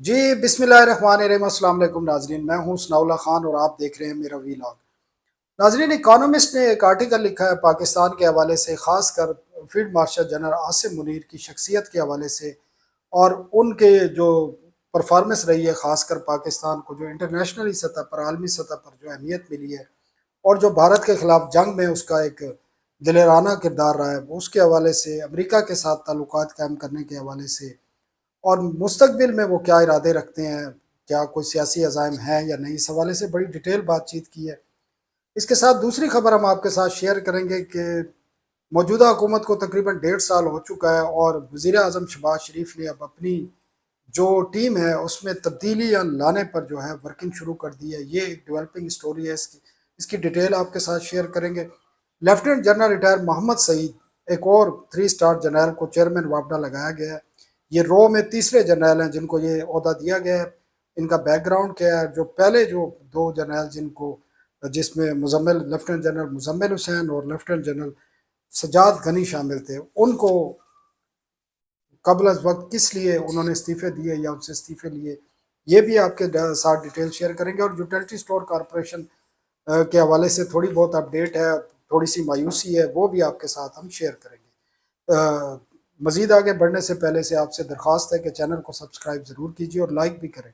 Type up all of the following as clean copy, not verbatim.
جی بسم اللہ الرحمن الرحیم، السلام علیکم ناظرین، میں ہوں ثناء اللہ خان اور آپ دیکھ رہے ہیں میرا ویلاگ۔ ناظرین، اکانومسٹ نے ایک آرٹیکل لکھا ہے پاکستان کے حوالے سے، خاص کر field marshal general Asim Munir کی شخصیت کے حوالے سے، اور ان کے جو پرفارمنس رہی ہے، خاص کر پاکستان کو جو انٹرنیشنلی سطح پر، عالمی سطح پر جو اہمیت ملی ہے، اور جو بھارت کے خلاف جنگ میں اس کا ایک دلیرانہ کردار رہا ہے، اس کے حوالے سے، امریکہ کے ساتھ تعلقات قائم کرنے کے حوالے سے، اور مستقبل میں وہ کیا ارادے رکھتے ہیں، کیا کوئی سیاسی عزائم ہیں یا نہیں، اس حوالے سے بڑی ڈیٹیل بات چیت کی ہے۔ اس کے ساتھ دوسری خبر ہم آپ کے ساتھ شیئر کریں گے کہ موجودہ حکومت کو تقریباً 1.5 سال ہو چکا ہے، اور وزیر اعظم شہباز شریف نے اب اپنی جو ٹیم ہے اس میں تبدیلیاں لانے پر جو ہے ورکنگ شروع کر دی ہے۔ یہ ایک ڈیولپنگ سٹوری ہے، اس کی ڈیٹیل آپ کے ساتھ شیئر کریں گے۔ لیفٹیننٹ جنرل ریٹائر محمد سعید، ایک اور 3 اسٹار جنرل کو چیئرمین وابڈا لگایا گیا ہے۔ یہ رو میں تیسرے جنرل ہیں جن کو یہ عہدہ دیا گیا ہے۔ ان کا بیک گراؤنڈ کیا ہے؟ جو پہلے جو 2 جنرل جس میں لیفٹیننٹ جنرل مزمل حسین اور لیفٹیننٹ جنرل سجاد غنی شامل تھے، ان کو قبل از وقت کس لیے انہوں نے استعفے دیے یا ان سے استعفے لیے، یہ بھی آپ کے ساتھ ڈیٹیل شیئر کریں گے۔ اور یوٹیلٹی سٹور کارپوریشن کے حوالے سے تھوڑی بہت اپڈیٹ ہے، تھوڑی سی مایوسی ہے، وہ بھی آپ کے ساتھ ہم شیئر کریں گے۔ مزید آگے بڑھنے سے پہلے سے آپ سے درخواست ہے کہ چینل کو سبسکرائب ضرور کیجیے اور لائک بھی کریں۔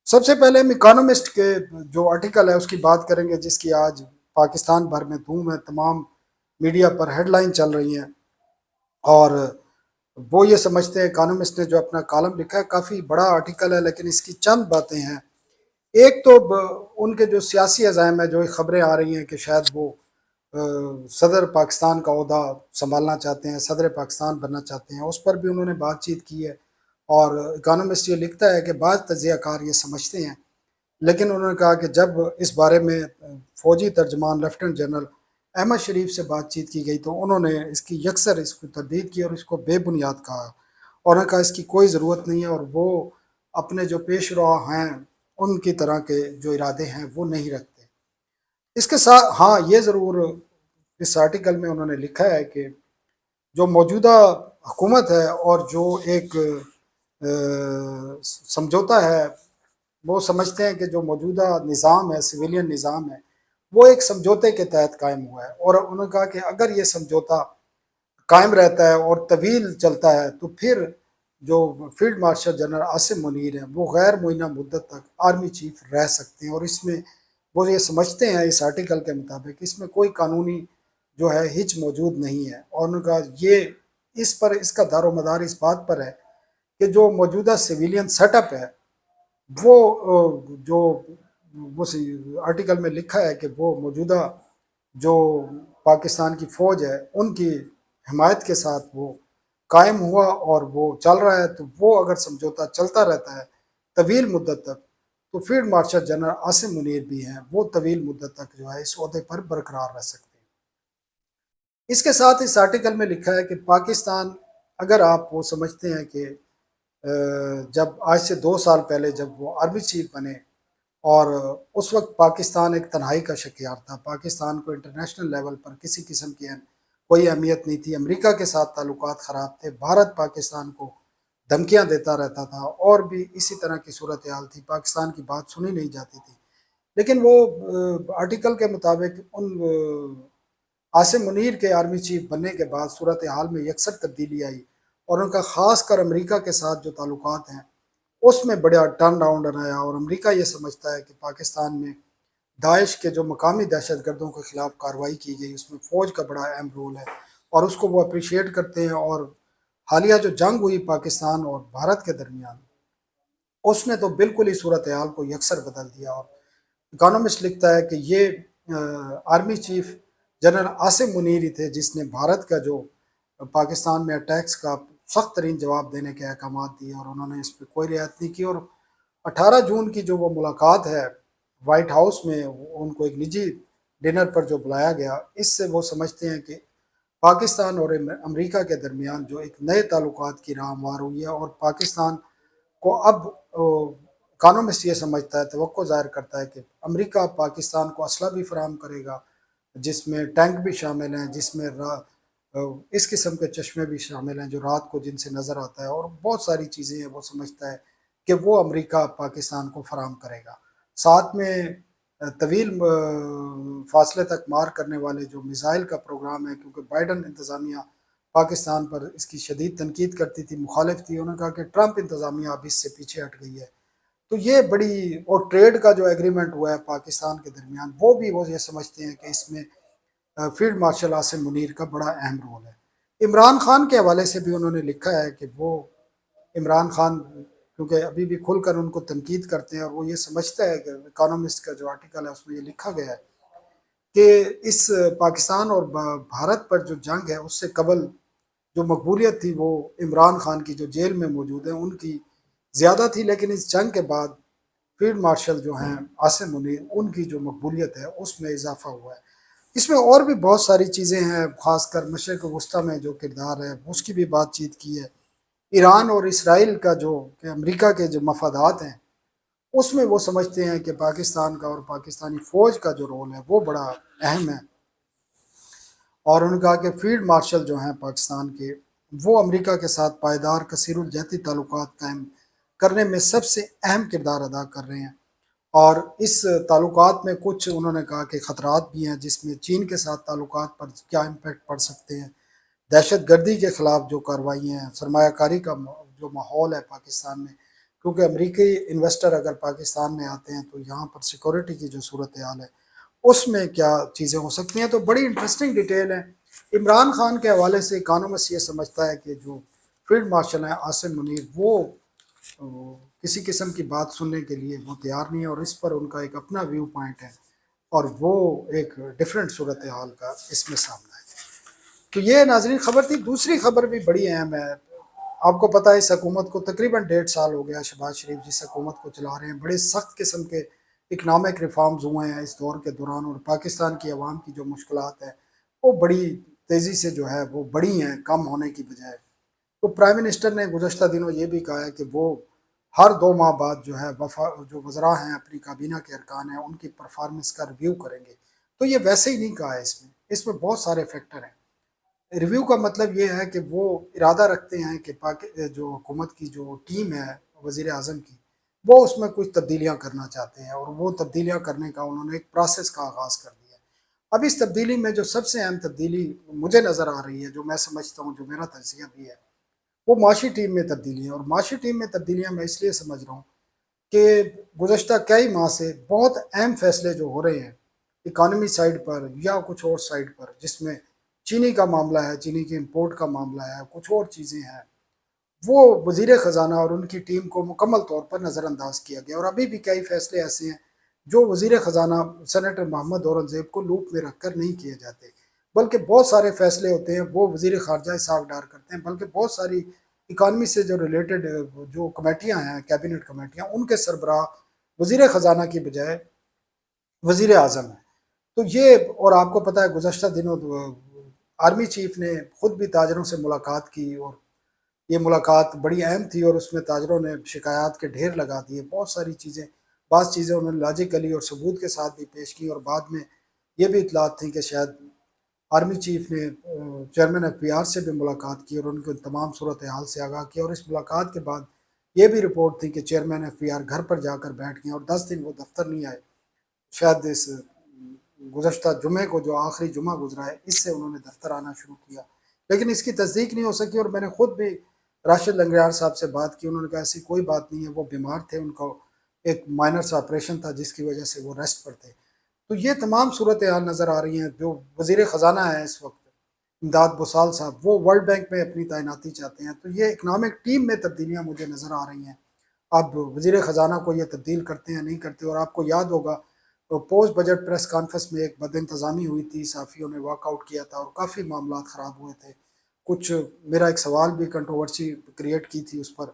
سب سے پہلے ہم اکانومسٹ کے جو آرٹیکل ہے اس کی بات کریں گے، جس کی آج پاکستان بھر میں دھوم ہے، تمام میڈیا پر ہیڈ لائن چل رہی ہیں، اور وہ یہ سمجھتے ہیں، اکانومسٹ نے جو اپنا کالم لکھا ہے کافی بڑا آرٹیکل ہے، لیکن اس کی چند باتیں ہیں۔ ایک تو ان کے جو سیاسی عزائم ہے، جو خبریں آ رہی ہیں کہ شاید وہ صدر پاکستان کا عہدہ سنبھالنا چاہتے ہیں، صدر پاکستان بننا چاہتے ہیں، اس پر بھی انہوں نے بات چیت کی ہے۔ اور اکانومسٹ یہ لکھتا ہے کہ بعض تجزیہ کار یہ سمجھتے ہیں، لیکن انہوں نے کہا کہ جب اس بارے میں فوجی ترجمان لیفٹیننٹ جنرل احمد شریف سے بات چیت کی گئی تو انہوں نے اس کی یکسر اس کو تردید کی اور اس کو بے بنیاد کہا، اور انہوں نے کہا اس کی کوئی ضرورت نہیں ہے، اور وہ اپنے جو پیش رو ہیں ان کی طرح کے جو ارادے ہیں وہ نہیں رکھتے۔ اس کے ساتھ ہاں یہ ضرور اس آرٹیکل میں انہوں نے لکھا ہے کہ جو موجودہ حکومت ہے اور جو ایک سمجھوتا ہے، وہ سمجھتے ہیں کہ جو موجودہ نظام ہے، سویلین نظام ہے، وہ ایک سمجھوتے کے تحت قائم ہوا ہے، اور انہوں نے کہا کہ اگر یہ سمجھوتا قائم رہتا ہے اور طویل چلتا ہے تو پھر جو field marshal general Asim Munir ہیں وہ غیر معینہ مدت تک آرمی چیف رہ سکتے ہیں، اور اس میں وہ یہ سمجھتے ہیں اس آرٹیکل کے مطابق اس میں کوئی قانونی جو ہے ہچ موجود نہیں ہے۔ اور انہوں نے کہا یہ اس کا دار و مدار اس بات پر ہے کہ جو موجودہ سویلین سیٹ اپ ہے، وہ جو اس آرٹیکل میں لکھا ہے کہ وہ موجودہ جو پاکستان کی فوج ہے ان کی حمایت کے ساتھ وہ قائم ہوا اور وہ چل رہا ہے، تو وہ اگر سمجھوتا چلتا رہتا ہے طویل مدت تک تو field marshal general Asim Munir بھی ہیں، وہ طویل مدت تک جو ہے اس عہدے پر برقرار رہ سکتے ہیں۔ اس کے ساتھ اس آرٹیکل میں لکھا ہے کہ پاکستان، اگر آپ وہ سمجھتے ہیں کہ جب آج سے 2 سال پہلے جب وہ آرمی چیف بنے اور اس وقت پاکستان ایک تنہائی کا شکار تھا، پاکستان کو انٹرنیشنل لیول پر کسی قسم کی کوئی اہمیت نہیں تھی، امریکہ کے ساتھ تعلقات خراب تھے، بھارت پاکستان کو دھمکیاں دیتا رہتا تھا، اور بھی اسی طرح کی صورتحال تھی، پاکستان کی بات سنی نہیں جاتی تھی۔ لیکن وہ آرٹیکل کے مطابق ان عاصم منیر کے آرمی چیف بننے کے بعد صورتحال میں یکسر تبدیلی آئی، اور ان کا خاص کر امریکہ کے ساتھ جو تعلقات ہیں اس میں بڑا ٹرن راؤنڈ آیا، اور امریکہ یہ سمجھتا ہے کہ پاکستان میں داعش کے جو مقامی دہشت گردوں کے خلاف کارروائی کی گئی اس میں فوج کا بڑا اہم رول ہے، اور اس کو وہ اپریشیٹ کرتے ہیں۔ اور حالیہ جو جنگ ہوئی پاکستان اور بھارت کے درمیان، اس نے تو بالکل ہی صورتحال کو یکسر بدل دیا، اور اکانومسٹ لکھتا ہے کہ یہ army chief general Asim Munir ہی تھے جس نے بھارت کا جو پاکستان میں اٹیکس کا سخت ترین جواب دینے کے احکامات دیے، اور انہوں نے اس پہ کوئی رعایت نہیں کی۔ اور 18 جون کی جو وہ ملاقات ہے وائٹ ہاؤس میں، ان کو ایک نجی ڈنر پر جو بلایا گیا، اس سے وہ سمجھتے ہیں کہ پاکستان اور امریکہ کے درمیان جو ایک نئے تعلقات کی راہ ہموار ہوئی ہے، اور پاکستان کو اب اکانومسٹ یہ سمجھتا ہے، توقع ظاہر کرتا ہے کہ امریکہ پاکستان کو اسلحہ بھی فراہم کرے گا، جس میں ٹینک بھی شامل ہیں، جس میں اس قسم کے چشمے بھی شامل ہیں جو رات کو جن سے نظر آتا ہے، اور بہت ساری چیزیں ہیں وہ سمجھتا ہے کہ وہ امریکہ پاکستان کو فراہم کرے گا۔ ساتھ میں طویل فاصلے تک مار کرنے والے جو میزائل کا پروگرام ہے، کیونکہ بائیڈن انتظامیہ پاکستان پر اس کی شدید تنقید کرتی تھی، مخالف تھی، انہوں نے کہا کہ ٹرمپ انتظامیہ اب اس سے پیچھے ہٹ گئی ہے۔ تو یہ بڑی، اور ٹریڈ کا جو ایگریمنٹ ہوا ہے پاکستان کے درمیان، وہ یہ سمجھتے ہیں کہ اس میں فیلڈ مارشل عاصم منیر کا بڑا اہم رول ہے۔ عمران خان کے حوالے سے بھی انہوں نے لکھا ہے کہ وہ عمران خان کیونکہ ابھی بھی کھل کر ان کو تنقید کرتے ہیں، اور وہ یہ سمجھتا ہے کہ اکانومسٹ کا جو آرٹیکل ہے اس میں یہ لکھا گیا ہے کہ اس پاکستان اور بھارت پر جو جنگ ہے اس سے قبل جو مقبولیت تھی وہ عمران خان کی جو جیل میں موجود ہیں ان کی زیادہ تھی، لیکن اس جنگ کے بعد فیلڈ مارشل جو ہیں عاصم منیر، ان کی جو مقبولیت ہے اس میں اضافہ ہوا ہے۔ اس میں اور بھی بہت ساری چیزیں ہیں، خاص کر مشرق وسطیٰ میں جو کردار ہے اس کی بھی بات چیت کی ہے۔ ایران اور اسرائیل کا جو کہ امریکہ کے جو مفادات ہیں اس میں وہ سمجھتے ہیں کہ پاکستان کا اور پاکستانی فوج کا جو رول ہے وہ بڑا اہم ہے، اور انہوں نے کہا کہ فیلڈ مارشل جو ہیں پاکستان کے، وہ امریکہ کے ساتھ پائیدار کثیر الجہتی تعلقات قائم کرنے میں سب سے اہم کردار ادا کر رہے ہیں، اور اس تعلقات میں کچھ انہوں نے کہا کہ خطرات بھی ہیں، جس میں چین کے ساتھ تعلقات پر کیا امپیکٹ پڑ سکتے ہیں، دہشت گردی کے خلاف جو کارروائیاں ہیں، سرمایہ کاری کا جو ماحول ہے پاکستان میں، کیونکہ امریکی انویسٹر اگر پاکستان میں آتے ہیں تو یہاں پر سیکورٹی کی جو صورتحال ہے اس میں کیا چیزیں ہو سکتی ہیں۔ تو بڑی انٹرسٹنگ ڈیٹیل ہے۔ عمران خان کے حوالے سے اکانومسٹ یہ سمجھتا ہے کہ جو فیلڈ مارشل ہیں عاصم منیر، وہ کسی قسم کی بات سننے کے لیے وہ تیار نہیں ہے، اور اس پر ان کا ایک اپنا ویو پوائنٹ ہے، اور وہ ایک ڈیفرنٹ صورتحال کا اس میں سامنا ہے۔ تو یہ ناظرین خبر تھی۔ دوسری خبر بھی بڑی اہم ہے۔ آپ کو پتہ ہے اس حکومت کو تقریباً 1.5 سال ہو گیا، شہباز شریف جس حکومت کو چلا رہے ہیں، بڑے سخت قسم کے اکنامک ریفارمز ہوئے ہیں اس دور کے دوران، اور پاکستان کی عوام کی جو مشکلات ہیں وہ بڑی تیزی سے جو ہے وہ بڑی ہیں کم ہونے کی بجائے۔ تو پرائم منسٹر نے گزشتہ دنوں یہ بھی کہا ہے کہ وہ ہر 2 ماہ بعد جو ہے جو وزراء ہیں، اپنی کابینہ کے ارکان ہیں، ان کی پرفارمنس کا ریویو کریں گے۔ تو یہ ویسے ہی نہیں کہا ہے، اس میں بہت سارے فیکٹر ہیں۔ ریویو کا مطلب یہ ہے کہ وہ ارادہ رکھتے ہیں کہ جو حکومت کی جو ٹیم ہے وزیر اعظم کی، وہ اس میں کچھ تبدیلیاں کرنا چاہتے ہیں، اور وہ تبدیلیاں کرنے کا انہوں نے ایک پروسیس کا آغاز کر دیا ہے۔ اب اس تبدیلی میں جو سب سے اہم تبدیلی مجھے نظر آ رہی ہے، جو میں سمجھتا ہوں، جو میرا تجزیہ بھی ہے، وہ معاشی ٹیم میں تبدیلی ہے۔ اور معاشی ٹیم میں تبدیلیاں میں اس لیے سمجھ رہا ہوں کہ گزشتہ کئی ماہ سے بہت اہم فیصلے جو ہو رہے ہیں اکانومی سائڈ پر یا کچھ اور سائڈ پر، جس میں چینی کا معاملہ ہے، چینی کے امپورٹ کا معاملہ ہے، کچھ اور چیزیں ہیں، وہ وزیر خزانہ اور ان کی ٹیم کو مکمل طور پر نظر انداز کیا گیا، اور ابھی بھی کئی فیصلے ایسے ہیں جو وزیر خزانہ سینیٹر محمد اورنگزیب کو لوپ میں رکھ کر نہیں کیے جاتے، بلکہ بہت سارے فیصلے ہوتے ہیں وہ وزیر خارجہ اسحاق ڈار کرتے ہیں، بلکہ بہت ساری اکانومی سے جو ریلیٹڈ جو کمیٹیاں ہیں، کیبنٹ کمیٹیاں، ان کے سربراہ وزیر خزانہ کی بجائے وزیر اعظم ہے۔ تو یہ، اور آپ کو پتہ ہے گزشتہ دنوں آرمی چیف نے خود بھی تاجروں سے ملاقات کی، اور یہ ملاقات بڑی اہم تھی، اور اس میں تاجروں نے شکایات کے ڈھیر لگا دیے، بہت ساری چیزیں، بعض چیزیں انہوں نے لاجیکلی اور ثبوت کے ساتھ بھی پیش کی، اور بعد میں یہ بھی اطلاعات تھیں کہ شاید آرمی چیف نے چیئرمین ایف بی آر سے بھی ملاقات کی اور ان کو تمام صورتحال سے آگاہ کیا، اور اس ملاقات کے بعد یہ بھی رپورٹ تھی کہ چیئرمین ایف بی آر گھر پر جا کر بیٹھ گئے اور 10 دن وہ دفتر نہیں آئے۔ شاید اس گزشتہ جمعے کو جو آخری جمعہ گزرا ہے اس سے انہوں نے دفتر آنا شروع کیا، لیکن اس کی تصدیق نہیں ہو سکی، اور میں نے خود بھی راشد لنگریار صاحب سے بات کی، انہوں نے کہا ایسی کوئی بات نہیں ہے، وہ بیمار تھے، ان کو ایک مائنر سا آپریشن تھا جس کی وجہ سے وہ ریسٹ پر تھے۔ تو یہ تمام صورتحال نظر آ رہی ہیں۔ جو وزیر خزانہ ہے اس وقت امداد بسال صاحب، وہ ورلڈ بینک میں اپنی تعیناتی چاہتے ہیں، تو یہ اکنامک ٹیم میں تبدیلیاں مجھے نظر آ رہی ہیں۔ اب وزیر خزانہ کو یہ تبدیل کرتے ہیں نہیں کرتے، اور آپ کو یاد ہوگا تو پوسٹ بجٹ پریس کانفرنس میں ایک بد انتظامی ہوئی تھی، صحافیوں نے واک آؤٹ کیا تھا اور کافی معاملات خراب ہوئے تھے، کچھ میرا ایک سوال بھی کنٹروورسی کریٹ کی تھی اس پر،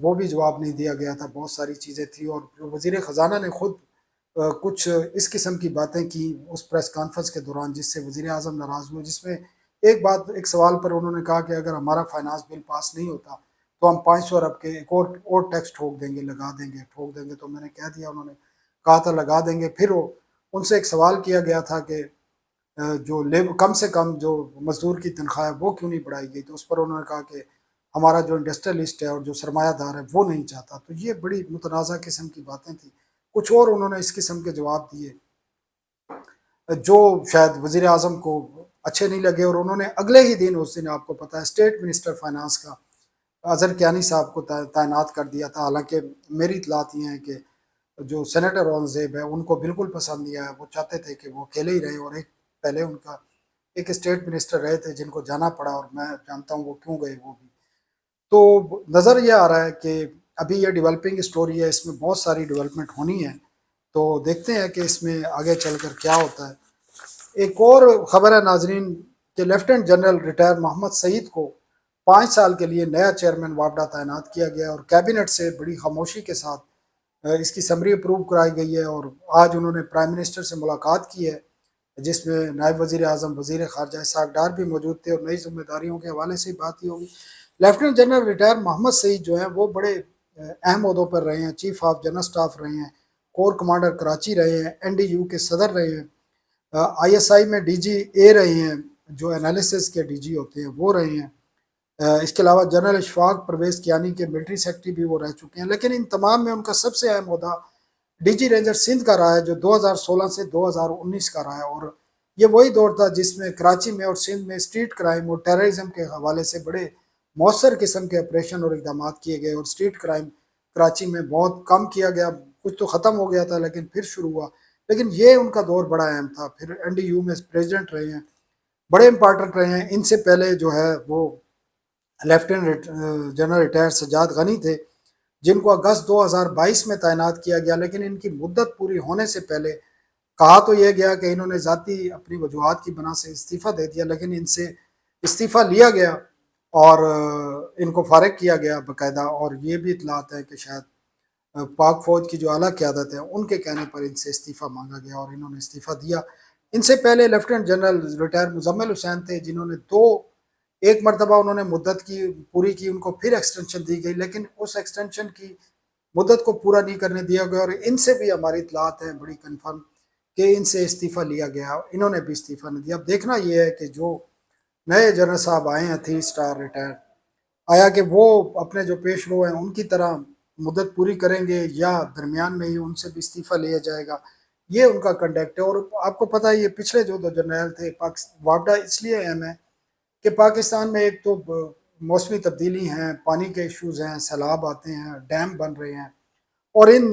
وہ بھی جواب نہیں دیا گیا تھا، بہت ساری چیزیں تھیں، اور جو وزیر خزانہ نے خود کچھ اس قسم کی باتیں کی اس پریس کانفرنس کے دوران جس سے وزیر اعظم ناراض ہوئے، جس میں ایک سوال پر انہوں نے کہا کہ اگر ہمارا فائنانس بل پاس نہیں ہوتا تو ہم 500 ارب کے ایک اور ٹیکس ٹھوک دیں گے، لگا دیں گے، ٹھوک دیں گے، تو میں نے کہہ دیا، انہوں نے کہا تھا لگا دیں گے۔ پھر ان سے ایک سوال کیا گیا تھا کہ جو کم سے کم جو مزدور کی تنخواہ ہے وہ کیوں نہیں بڑھائی گئی، تو اس پر انہوں نے کہا کہ ہمارا جو انڈسٹریلسٹ ہے اور جو سرمایہ دار ہے وہ نہیں چاہتا. تو یہ بڑی متنازع قسم کی باتیں تھیں. کچھ اور انہوں نے اس قسم کے جواب دیے جو شاید وزیر اعظم کو اچھے نہیں لگے، اور انہوں نے اگلے ہی دن، اس دن آپ کو پتہ ہے اسٹیٹ منسٹر فائنانس کا اظہر کیانی صاحب کو تعینات کر دیا تھا. حالانکہ میری اطلاعات یہ ہیں کہ جو سینیٹر اورنگزیب ہے ان کو بالکل پسند نہیں آیا، وہ چاہتے تھے کہ وہ اکیلے ہی رہیں، اور ایک پہلے ان کا ایک اسٹیٹ منسٹر رہے تھے جن کو جانا پڑا، اور میں جانتا ہوں وہ کیوں گئے وہ بھی. تو نظر یہ آ رہا ہے کہ ابھی یہ ڈیولپنگ سٹوری ہے، اس میں بہت ساری ڈیولپمنٹ ہونی ہے. تو دیکھتے ہیں کہ اس میں آگے چل کر کیا ہوتا ہے. ایک اور خبر ہے ناظرین کہ لیفٹیننٹ جنرل ریٹائر محمد سعید کو 5 سال کے لیے نیا چیئرمین وابڈا تعینات کیا گیا، اور کیبنٹ سے بڑی خاموشی کے ساتھ اس کی سمری اپروو کرائی گئی ہے. اور آج انہوں نے پرائم منسٹر سے ملاقات کی ہے، جس میں نائب وزیر اعظم وزیر خارجہ اسحاق ڈار بھی موجود تھے، اور نئی ذمہ داریوں کے حوالے سے بات ہی ہوگی. لیفٹیننٹ جنرل ریٹائر محمد سعید جو ہیں وہ بڑے اہم عہدوں پر رہے ہیں، چیف آف جنرل سٹاف رہے ہیں، کور کمانڈر کراچی رہے ہیں، این ڈی یو کے صدر رہے ہیں، آئی ایس آئی میں ڈی جی اے رہے ہیں، جو انالیسس کے ڈی جی ہوتے ہیں وہ رہے ہیں. اس کے علاوہ جنرل اشفاق پرویز کیانی کے ملٹری سیکرٹری بھی وہ رہ چکے ہیں. لیکن ان تمام میں ان کا سب سے اہم عہدہ ڈی جی رینجر سندھ کا رہا ہے، جو 2016 سے 2019 کا رہا ہے. اور یہ وہی دور تھا جس میں کراچی میں اور سندھ میں اسٹریٹ کرائم اور ٹیررزم کے حوالے سے بڑے مؤثر قسم کے آپریشن اور اقدامات کیے گئے، اور اسٹریٹ کرائم کراچی میں بہت کم کیا گیا. کچھ تو ختم ہو گیا تھا لیکن پھر شروع ہوا. لیکن یہ ان کا دور بڑا اہم تھا. پھر این ڈی یو میں پریزیڈنٹ رہے ہیں، بڑے امپارٹنٹ رہے ہیں. ان سے پہلے جو ہے وہ لیفٹیننٹ جنرل ریٹائر سجاد غنی تھے، جن کو اگست 2022 میں تعینات کیا گیا. لیکن ان کی مدت پوری ہونے سے پہلے کہا تو یہ گیا کہ انہوں نے ذاتی اپنی وجوہات کی بنا سے استعفیٰ دے دیا، لیکن ان سے استعفیٰ لیا گیا اور ان کو فارغ کیا گیا باقاعدہ. اور یہ بھی اطلاعات ہے کہ شاید پاک فوج کی جو اعلیٰ قیادت ہے ان کے کہنے پر ان سے استعفیٰ مانگا گیا اور انہوں نے استعفیٰ دیا. ان سے پہلے لیفٹیننٹ جنرل ریٹائر مزمل حسین تھے، جنہوں نے ایک مرتبہ انہوں نے مدت کی پوری کی، ان کو پھر ایکسٹینشن دی گئی، لیکن اس ایکسٹینشن کی مدت کو پورا نہیں کرنے دیا گیا. اور ان سے بھی ہماری اطلاعات ہیں بڑی کنفرم کہ ان سے استعفیٰ لیا گیا، انہوں نے بھی استعفیٰ نہیں دیا. اب دیکھنا یہ ہے کہ جو نئے جنرل صاحب آئے ہیں 3 اسٹار ریٹائر، آیا کہ وہ اپنے جو پیش رو ہیں ان کی طرح مدت پوری کریں گے، یا درمیان میں ہی ان سے بھی استعفیٰ لیا جائے گا. یہ ان کا کنڈکٹ ہے. اور آپ کو پتہ ہے یہ پچھلے جو دو جنرل تھے وابڈا اس لیے اہم ہے کہ پاکستان میں ایک تو موسمی تبدیلی ہیں، پانی کے ایشوز ہیں، سیلاب آتے ہیں، ڈیم بن رہے ہیں. اور ان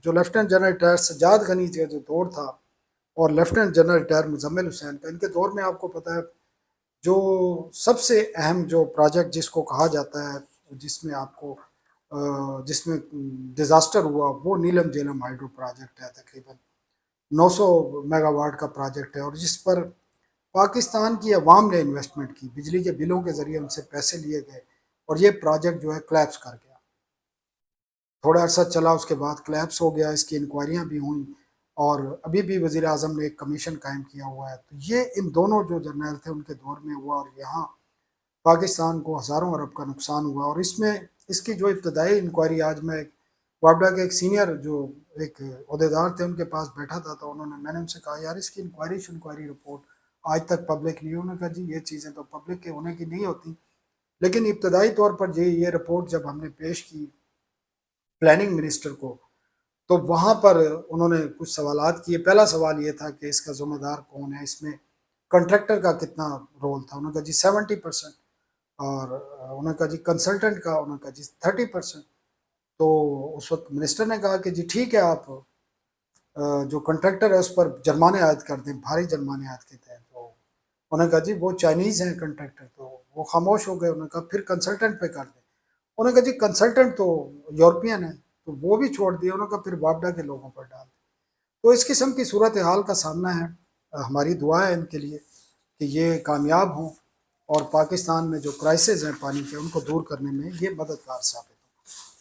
جو لیفٹیننٹ جنرل ریٹائر سجاد غنی کا جو دور تھا اور لیفٹیننٹ جنرل ریٹائر مزمل حسین کا، ان کے دور میں آپ کو پتہ ہے جو سب سے اہم جو پروجیکٹ جس کو کہا جاتا ہے، جس میں آپ کو جس میں ڈیزاسٹر ہوا، وہ نیلم جیلم ہائیڈرو پروجیکٹ ہے. تقریباً 900 میگا واٹ کا پروجیکٹ ہے، اور جس پر پاکستان کی عوام نے انویسٹمنٹ کی، بجلی کے بلوں کے ذریعے ان سے پیسے لیے گئے، اور یہ پروجیکٹ جو ہے کلیپس کر گیا. تھوڑا عرصہ چلا، اس کے بعد کلیپس ہو گیا. اس کی انکوائریاں بھی ہوئیں، اور ابھی بھی وزیر اعظم نے ایک کمیشن قائم کیا ہوا ہے. تو یہ ان دونوں جو جرنیل تھے ان کے دور میں ہوا، اور یہاں پاکستان کو ہزاروں ارب کا نقصان ہوا. اور اس میں اس کی جو ابتدائی انکوائری، آج میں وابڈا کے ایک سینئر جو ایک عہدیدار تھے ان کے پاس بیٹھا تھا، تو میں نے ان سے کہا یار اس کی انکوائری رپورٹ آج تک پبلک نہیں. انہوں نے کہا جی یہ چیزیں تو پبلک کے ہونے کی نہیں ہوتی. لیکن ابتدائی طور پر یہ رپورٹ جب ہم نے پیش کی پلاننگ منسٹر کو، تو وہاں پر انہوں نے کچھ سوالات کیے. پہلا سوال یہ تھا کہ اس کا ذمہ دار کون ہے، اس میں کنٹریکٹر کا کتنا رول تھا. انہوں نے کہا جی 70%، اور انہوں نے کہا جی کنسلٹنٹ کا، انہوں نے کہا جی 30%. تو اس وقت منسٹر نے کہا کہ جی ٹھیک ہے، آپ جو کنٹریکٹر ہے اس پر جرمانے عائد کر دیں، بھاری جرمانے عائد کہتے ہیں. تو انہوں نے کہا جی وہ چائنیز ہیں کنٹریکٹر. تو وہ خاموش ہو گئے. انہوں نے کہا پھر کنسلٹنٹ پہ کر دیں. انہوں نے کہا جی کنسلٹنٹ تو یورپین ہے، تو وہ بھی چھوڑ دیا. انہوں نے کہا پھر وابڈا کے لوگوں پر ڈال دیں. تو اس قسم کی صورتحال کا سامنا ہے. ہماری دعا ہے ان کے لیے کہ یہ کامیاب ہوں، اور پاکستان میں جو کرائسز ہیں پانی کے ان کو دور کرنے میں یہ مددگار ثابت ہو.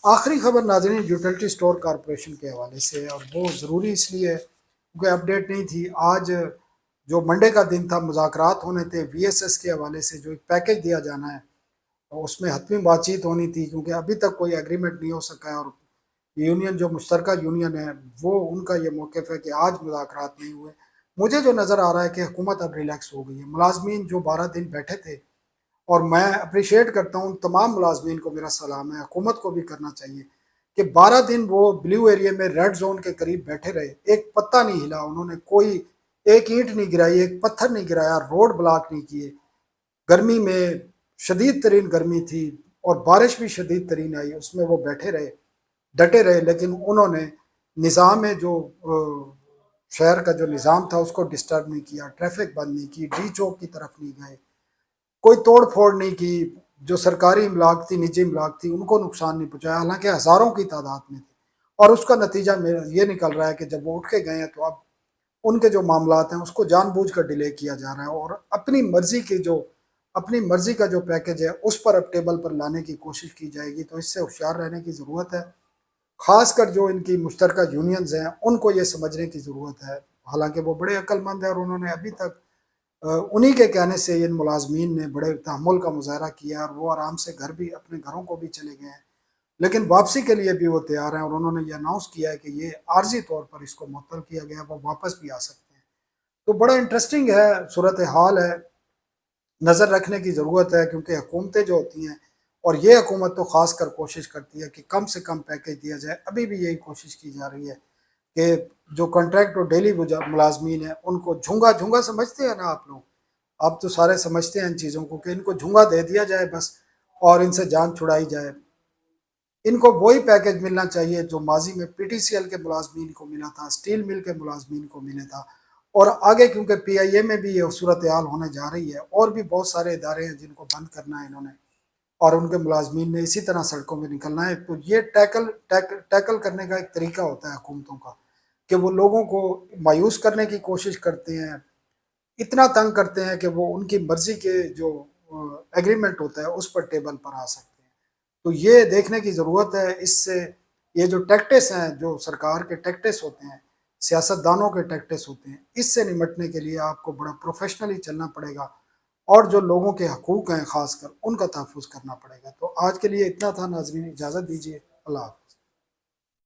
آخری خبر ناظرین یوٹیلٹی سٹور کارپوریشن کے حوالے سے ہے، اور وہ ضروری اس لیے ہے کیونکہ اپڈیٹ نہیں تھی. آج جو منڈے کا دن تھا، مذاکرات ہونے تھے وی ایس ایس کے حوالے سے، جو ایک پیکج دیا جانا ہے، اس میں حتمی بات چیت ہونی تھی کیونکہ ابھی تک کوئی ایگریمنٹ نہیں ہو سکا ہے. اور یونین جو مشترکہ یونین ہے وہ ان کا یہ موقف ہے کہ آج مذاکرات نہیں ہوئے. مجھے جو نظر آ رہا ہے کہ حکومت اب ریلیکس ہو گئی ہے. ملازمین جو 12 دن بیٹھے تھے اور میں اپریشیٹ کرتا ہوں تمام ملازمین کو، میرا سلام ہے، حکومت کو بھی کرنا چاہیے کہ 12 دن وہ بلیو ایریا میں ریڈ زون کے قریب بیٹھے رہے، ایک پتا نہیں ہلا، انہوں نے کوئی ایک اینٹ نہیں گرائی، ایک پتھر نہیں گرایا، روڈ بلاک نہیں کیے، گرمی میں شدید ترین گرمی تھی اور بارش بھی شدید ترین آئی، اس میں وہ بیٹھے رہے، ڈٹے رہے، لیکن انہوں نے نظام میں جو شہر کا جو نظام تھا اس کو ڈسٹرب نہیں کیا، ٹریفک بند نہیں کی، ڈی چوک کی طرف نہیں گئے، کوئی توڑ پھوڑ نہیں کی، جو سرکاری املاک تھی، نجی املاک تھی، ان کو نقصان نہیں پہنچایا، حالانکہ ہزاروں کی تعداد میں تھی، اور اس کا نتیجہ یہ نکل رہا ہے کہ جب وہ اٹھ کے گئے ہیں تو اب ان کے جو معاملات ہیں اس کو جان بوجھ کر ڈیلے کیا جا رہا ہے، اور اپنی مرضی کا جو پیکج ہے اس پر اب ٹیبل پر لانے کی کوشش کی جائے گی، تو اس سے ہوشیار رہنے کی ضرورت ہے، خاص کر جو ان کی مشترکہ یونینز ہیں ان کو یہ سمجھنے کی ضرورت ہے، حالانکہ وہ بڑے عقل مند ہیں اور انہوں نے ابھی تک انہی کے کہنے سے ان ملازمین نے بڑے تحمل کا مظاہرہ کیا اور وہ آرام سے گھر بھی اپنے گھروں کو بھی چلے گئے ہیں، لیکن واپسی کے لیے بھی وہ تیار ہیں، اور انہوں نے یہ اناؤنس کیا ہے کہ یہ عارضی طور پر اس کو معطل کیا گیا، وہ واپس بھی آ سکتے ہیں، تو بڑا انٹرسٹنگ ہے، صورتحال ہے، نظر رکھنے کی ضرورت ہے، کیونکہ حکومتیں جو ہوتی ہیں، اور یہ حکومت تو خاص کر کوشش کرتی ہے کہ کم سے کم پیکج دیا جائے، ابھی بھی یہی کوشش کی جا رہی ہے کہ جو کنٹریکٹ اور ڈیلی ملازمین ہیں ان کو جھنگا جھنگا سمجھتے ہیں نا آپ لوگ، آپ تو سارے سمجھتے ہیں ان چیزوں کو کہ ان کو جھنگا دے دیا جائے بس اور ان سے جان چھڑائی جائے، ان کو وہی پیکج ملنا چاہیے جو ماضی میں پی ٹی سی ایل کے ملازمین کو ملا تھا، اسٹیل مل کے ملازمین کو ملے تھا، اور آگے کیونکہ پی آئی اے میں بھی یہ صورتحال ہونے جا رہی ہے، اور بھی بہت سارے ادارے ہیں جن کو بند کرنا ہے انہوں نے، اور ان کے ملازمین نے اسی طرح سڑکوں میں نکلنا ہے، تو یہ ٹیکل کرنے کا ایک طریقہ ہوتا ہے حکومتوں کا کہ وہ لوگوں کو مایوس کرنے کی کوشش کرتے ہیں، اتنا تنگ کرتے ہیں کہ وہ ان کی مرضی کے جو ایگریمنٹ ہوتا ہے اس پر ٹیبل پر آ سکتے ہیں، تو یہ دیکھنے کی ضرورت ہے، اس سے یہ جو ٹیکٹس ہیں، جو سرکار کے ٹیکٹس ہوتے ہیں، سیاست دانوں کے ٹیکٹس ہوتے ہیں، اس سے نمٹنے کے لیے آپ کو بڑا پروفیشنلی چلنا پڑے گا، اور جو لوگوں کے حقوق ہیں خاص کر ان کا تحفظ کرنا پڑے گا، تو آج کے لیے اتنا تھا ناظرین، اجازت دیجیے، اللہ حافظ۔